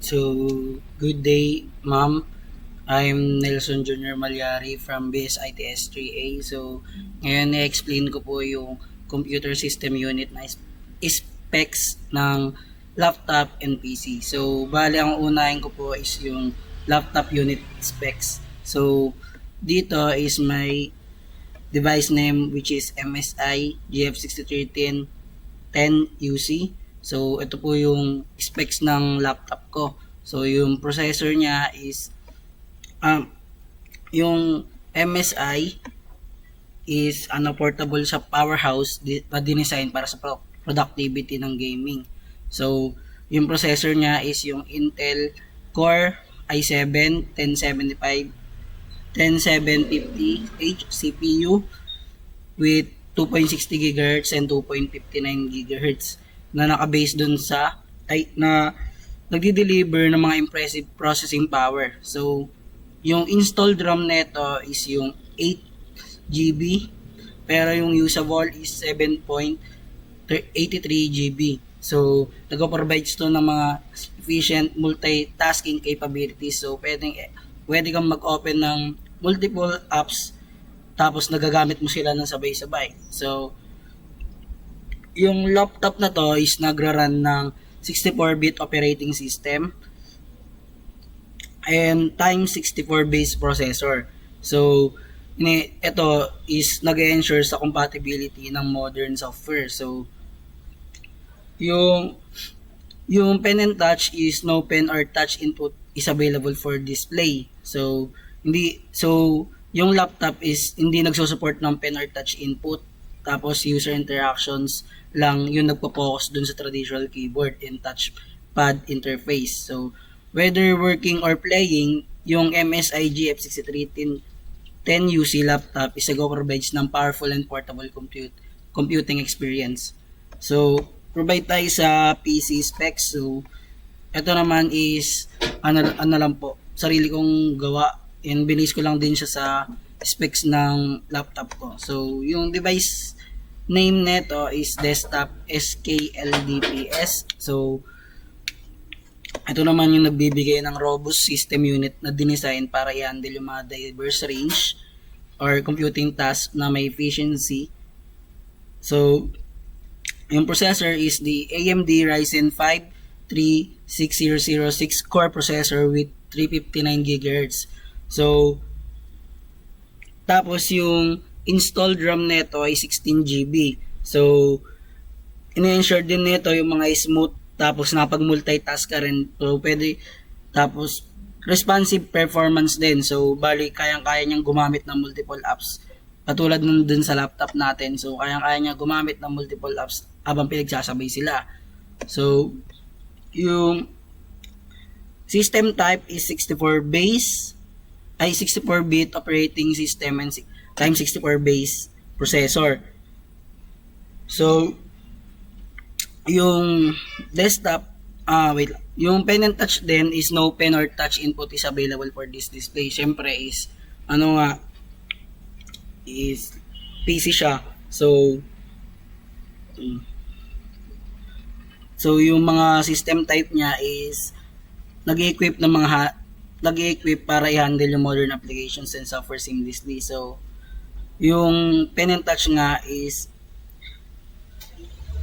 So, good day, ma'am. I'm Nelson Junior Malyari from BSITS 3A. So, ngayon i-explain ko po yung computer system unit na specs ng laptop and PC. So, bali ang unahin ko po is yung laptop unit specs. So, dito is my device name which is MSI GF6310 10UC. So, ito po yung specs ng laptop ko. So, yung processor niya is yung MSI is portable sa powerhouse na dinesign para sa productivity ng gaming. So, yung processor niya is yung Intel Core i7 10750 10750H CPU with 2.60 GHz and 2.59 GHz na naka-base dun sa na nagdi-deliver ng mga impressive processing power. So, yung installed RAM neto is yung 8 GB pero yung usable is 7.83 GB. So, nag-provide to ng mga efficient multitasking capabilities. So, pwede kang mag-open ng multiple apps tapos nagagamit mo sila ng sabay-sabay. So, yung laptop na to is nagra-run ng 64-bit operating system and times 64 base processor. So, ito is nag-ensure sa compatibility ng modern software. So, yung pen and touch is no pen or touch input is available for display. So, yung laptop is hindi nagsusupport ng pen or touch input. Tapos user interactions lang yung nagpo-focus dun sa traditional keyboard and touchpad interface. So, whether working or playing, yung MSI GF6310 10UC laptop is provides ng powerful and portable computing experience. So, provide tayo sa PC specs. So, ito naman is ano lang po, sarili kong gawa and binis ko lang din siya sa specs ng laptop ko. So, yung device name neto is desktop SKLDPS. So, ito naman yung nagbibigay ng robust system unit na dinesign para i-handle yung mga diverse range or computing task na may efficiency. So, yung processor is the AMD Ryzen 5 36006 core processor with 359 GHz. So, tapos yung installed RAM neto ay 16 GB. So, ina-ensure din nito yung mga smooth tapos napag-multitask ka rin. So, pwede. Tapos, responsive performance din. So, bali, kayang-kaya niyang gumamit ng multiple apps. Katulad nun dun sa laptop natin. So, kayang-kaya niya gumamit ng multiple apps habang pinagsasabay sila. So, yung system type is 64-bit operating system and times 64 base processor. So, yung desktop, yung pen and touch din is no pen or touch input is available for this display. Siyempre is, is PC siya. So, yung mga system type niya is nag-equip para i-handle yung modern applications and software seamlessly. So, yung pen and touch nga is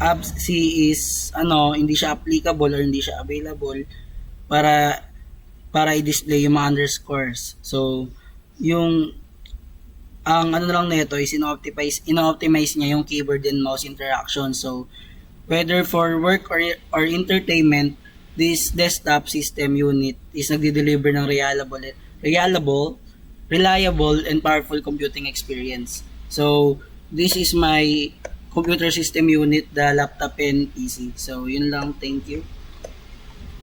hindi siya applicable or hindi siya available para i-display yung mga underscores. So, ang lang nito is ino-optimize niya yung keyboard and mouse interaction. So, whether for work or entertainment, this desktop system unit is nagde-deliver ng reliable and powerful computing experience. So, this is my computer system unit, the laptop and PC. So, yun lang. Thank you.